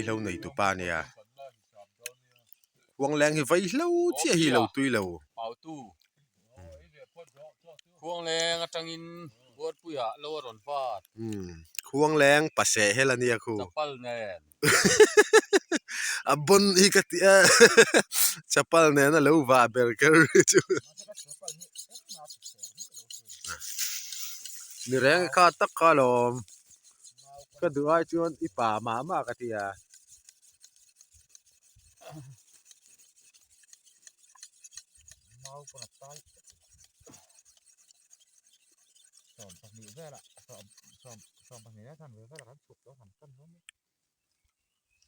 lâu này tụ pa nè huang leng hi vai lâu chia hi lâu tui lâu bảo tu huang leng atang in buat puya lo ron pat huang leng pase hela nia khu chapal nen abon hi katia chapal ne na lo va berger chu ni reng kha tak kha lom ka duai chuan ipa ma katia mau còn tay sòm bạc nhị về là sòm bạc nhị thằng về là hắn chụp đó thằng cân nó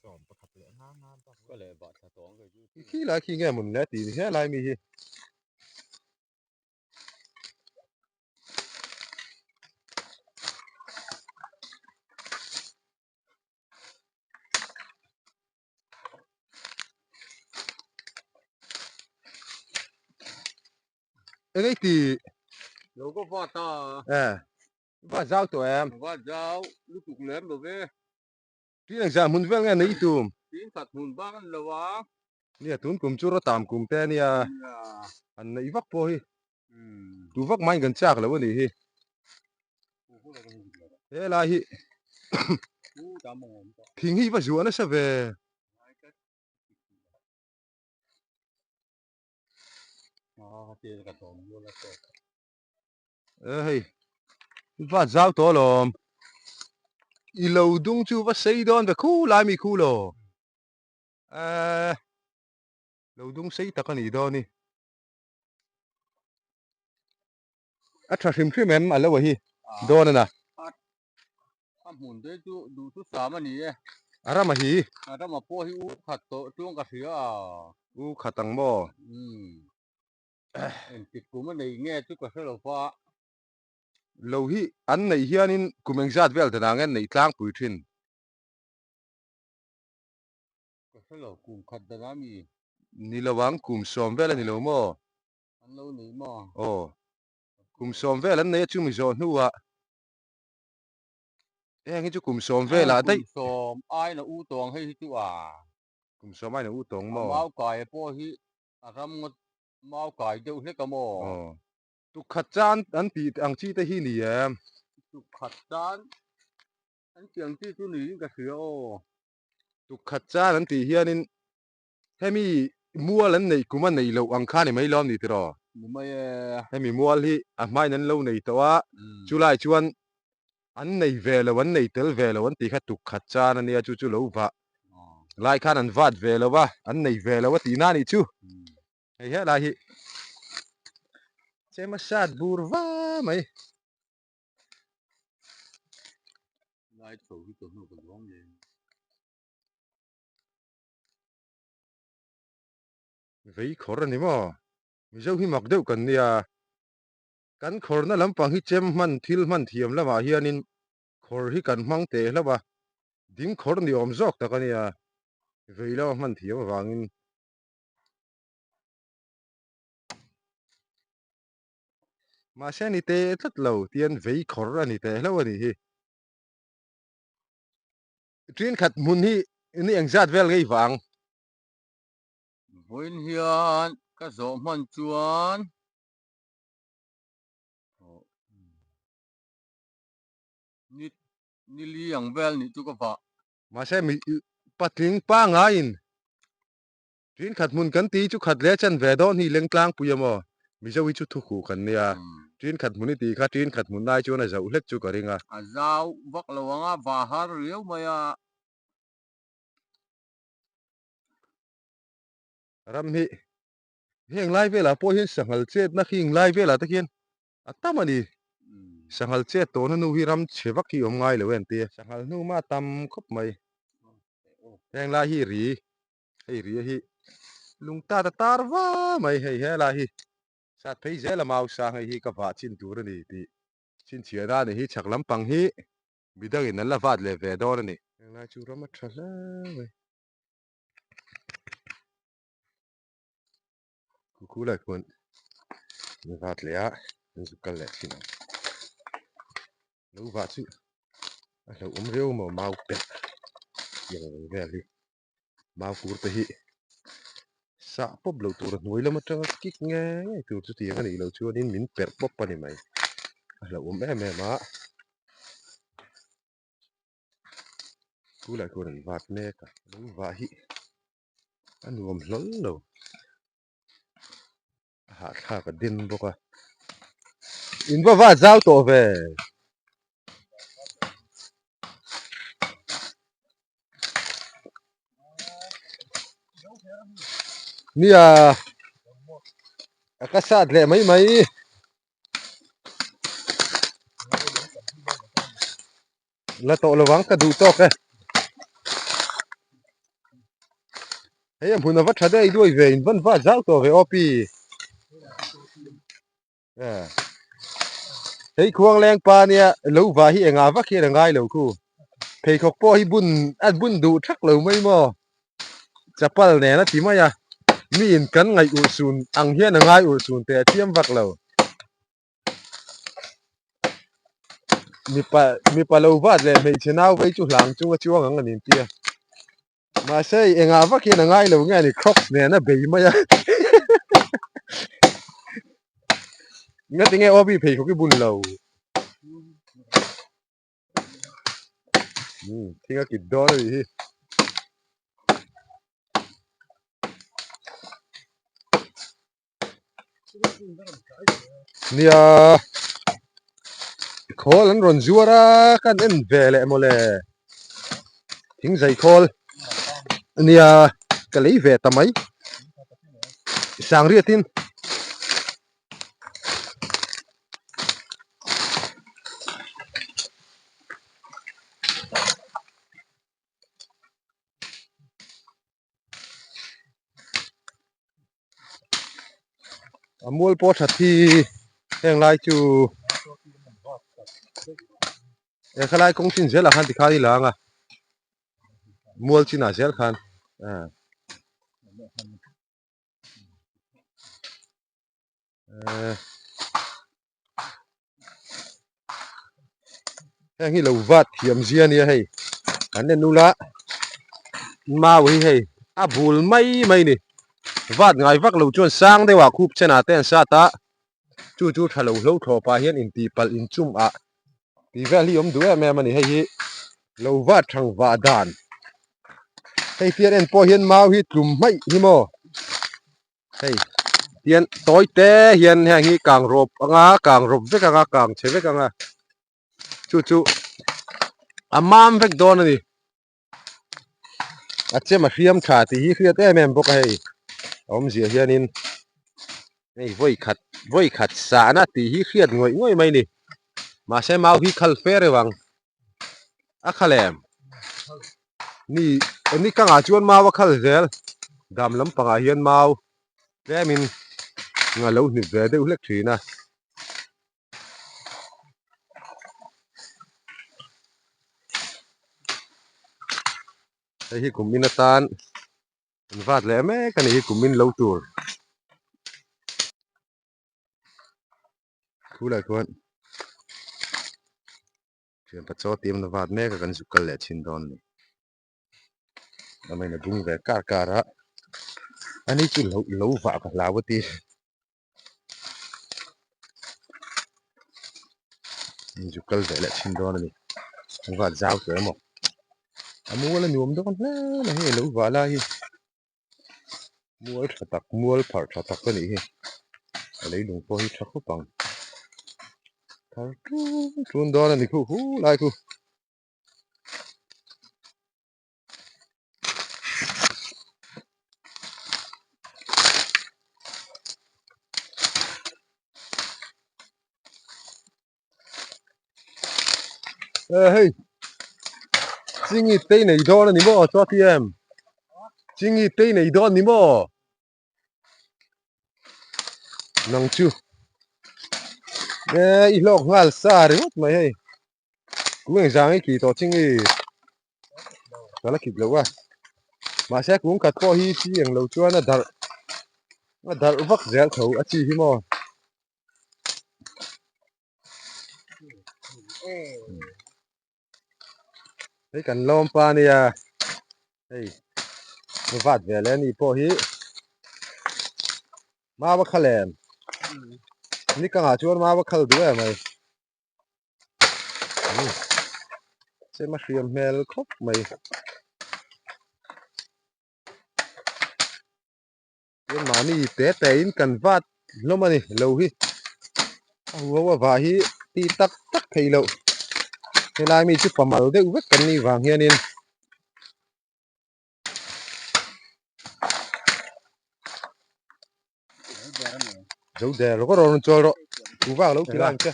sòm bạc thật lẽ ngang to có lẽ bạn sẽ toán cái chứ khi lại khi nghe mình lẽ thì thế lại mi hi cái thì đâu có vợ ta và giao tụi em vợ giáo lúc tục lớn rồi về tuy rằng giờ muốn về nghe này tụm tin thật hùn bác là vợ nè tụm cùng chú nó tạm cùng te nè anh này vắt po hi tu vắt mai gần chắc là vấn đề hi thế là hi thì hi và ruộng nó sẽ về tiền cả tổng luôn là hey và giao to lom i lâu dung chú và xây đón về khu lại mi khu lo lâu dung xây ta cái gì đó nè tra phim em mà lâu hi đó nè hùn đấy chú đủ chú xả mà nhỉ ara mà hi đó mà po hi u khát tổ chuông cả phía u khatang mo em tịch của mình này nghe chú cả phía là pha lâu hi anh này hianin kumeng zat vel ta ngen nei tlang pui thin cả phía là cùng khát đó là mi ni lawang kum som vel ni lo mo anh lâu này mà kum som vel an nei chu mi zo nuwa ngi chu kum som vel la dai som ai là u tòng hay chú kum som ai na u tong mo mau cài po hi ram ngot mau cài đâu hết cả mò tu khat chan an ti ang chi te hi ni em tu khát đan anh chẳng chi chú ní cả phía tu khat chan an ti hianin hemi mua lan nei kuma nei lo ang kha ni mai lom ni tro mày hemi mual hi a mai nan lo nei tawa chulai chuan an nei ve lo an nei tel ve lo an ti kha tu khat chan ania chu chu lo va lai khan an vat ve lo wa an nei ve lo wa ti na ni chu hei he lai hi che ma sat bur va mai lại thử cái tụi nó còn giống gì vei khor ani mo mi zo hi mak deuh kan nia kan khor na lampang hi chem man thil man thiam lama hianin khor hi kan hmang te hlama ding khor ni om zok tak ania vei lo man thiam awangin ma se ni te tlat lo tian vei khor ani te hlo ani hi trin khat mun hi ni engzat vel ngei wang với hiền các gió man chuan nít nít liang vel nít chú có vợ ma se mi patling pa nga in trin khat mun kan ti chu khat le chan ve don hi leng tlang puyamo mi zo hi chu thu khu kan nia trin khat mun ti kha trin khat mun nai chu na zo hlek chu karinga à zao vắc là vanga và har liu mày ram hi heng lai vela po hin sangal chet na khing lai vela ta hian atamani sangal chet to na nu hi ram chewak ki om ngai lo en ti sangal nu ma tam khop mai heng lai hi ri hei ri hi lung ta ta tar wa mai hei he la hi sa thei zela mau sa ngai hi ka va chin tur ni ti chin chia da ni hi chak lam pang hi bidang in la vat le ve do ni heng lai chu ram thala mai ku la kun ni vat le a ni su kal le chin lu va chu a lo rêu mà mau pet yang ve li ma fur te hi sa pop lo tur nuôi lama tang kik nge tur chu ti ani lo chu anin min per pop pani mai lo em ma ku lại ko ran vat me ka lo va hi anuam hlol lo ha kha ka din boka in va zau to ve ni ka sa le mai mai la to lo wang ka du to ke hey em phun va thade ai đuôi về in vẫn va zau to ve opi hey khuang leng pa nia lo va hi nga va khi ra ngai lo ku thei khok po hi bun du thak lo mai mo chapal ne na ti ma ya mi in kan ngai u sun ang hian ngai u sun te tiam vak lo mi pa lo va le mei chenau vei chu hlang chu chuang ang anin tia mà sei enga va khi ngai lo nge ni crocs ne na bei ma ya nga tinge obi phei khok ki bun lo tinga ki do hi nia khol an ron zuara kan en vele mole thing zai khol nia ka lei ve tamai sang ri tin amol po thathi heng lai chu e khalai kong tin zela khan dikhai la nga mual china zel khan heng hi lo vat thiam zia nia hei an ne nula ma wi hei a bul mai ni vat ngai vak lo chuan sang dewa khup chena ten sa ta chu thalo hlo tho pa hian in ti pal in chum a ti vel hi om du em ani hei hi lo vat thang wa dan hei fian en po hian mau hi tlum mai hi mo hei hian toy te hian heng hi kang rop vek anga kang che vek anga chu amam vek don ani ache ma hriam tha ti hi hriat em bok hei om zia hian in ei voi khat sa na ti hi hriat ngoi mai ni ma se mau hi khal fe rewang a khalem ni kanga chuan mau a khal zel dam lam panga hian mau lemin nga lo ni ve deuh hlek thina hi kumin atan vat le me kan hi kumin lo tur khulai kon thiam pa chaw tim na vat me ka kan zukal le chin don ni amai na bung ve kara ani chu lo va ka lawati zukal ve le chin don ni vat zau te mo amu la nuam do na na he lo va la hi mual thatak mual phar thatak ka ni hi lấy lung po hi thak pang thar tun don ani khu lai khu hey chingi te nei don ani mo cho ti em chingi te nei don ni mo nang chu i lok ngal sa ri mot mai hey kueng jang ki to chingi kala ki lo wa mà sẽ cũng cắt po hi chi ang lo chuan a dar vak zel tho a chi hi mo hey kan lom pa ni hey nó vặt về lên đi po hi ma ba khalen ni ka nga chuan ma ba khal du e mai se ma hriam hmel khop mai yen ma ni te in kan vat lomani lo hi wa va hi ti tak tak thei lo helai mi chu pamal de u kan ni wang hianin dấu đè nó có rồi cho rồi cú vào lâu thì làm chứ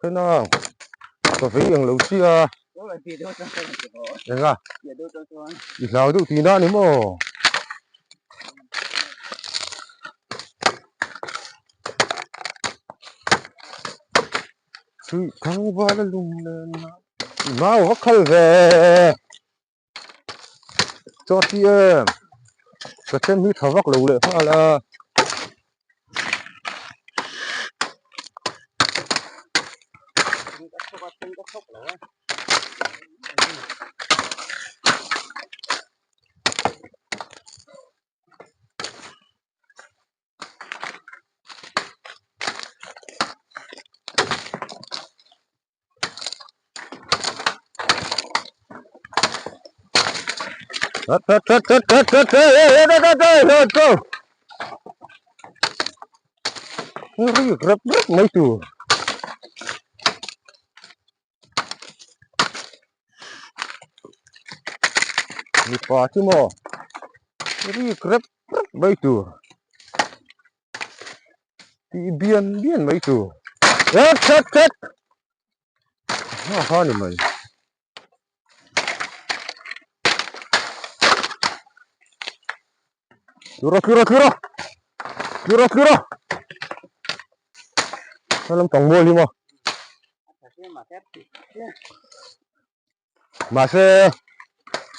cái nó có phải bằng lâu chưa được à ít nào đâu thì nó nữa mà sự thăng hoa là lùng lên mau vắt khơi về cho tiền cái tên hít thở vắt lâu lệ hoa là Go. Rất rất mấy tù mi pa chứ mò rất rất mấy tù thì biên biên mấy tù rất rất rất nó hơn mình kira nó làm tổng mua đi mà sẽ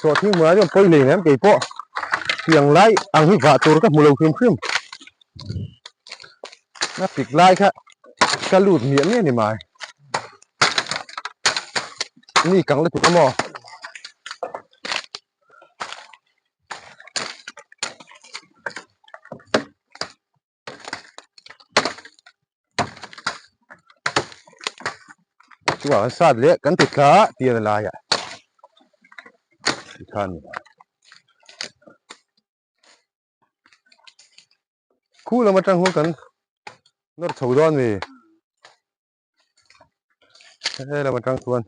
so thi mới cho tôi liền em cái bộ tiếng lái ăn hít vạ tôi các mùa lâu khiêm khiêm nó tịch lái khác cái lụt miễn này màนี่กังเลยถูกมั้ยชัวร์สัตว์เลี้ยกันติดขาเตียนลายอ่ะท่านคู่เรามาจังหัวกันนอดถูดอนนี่เฮ้ยเรามาจังส่วน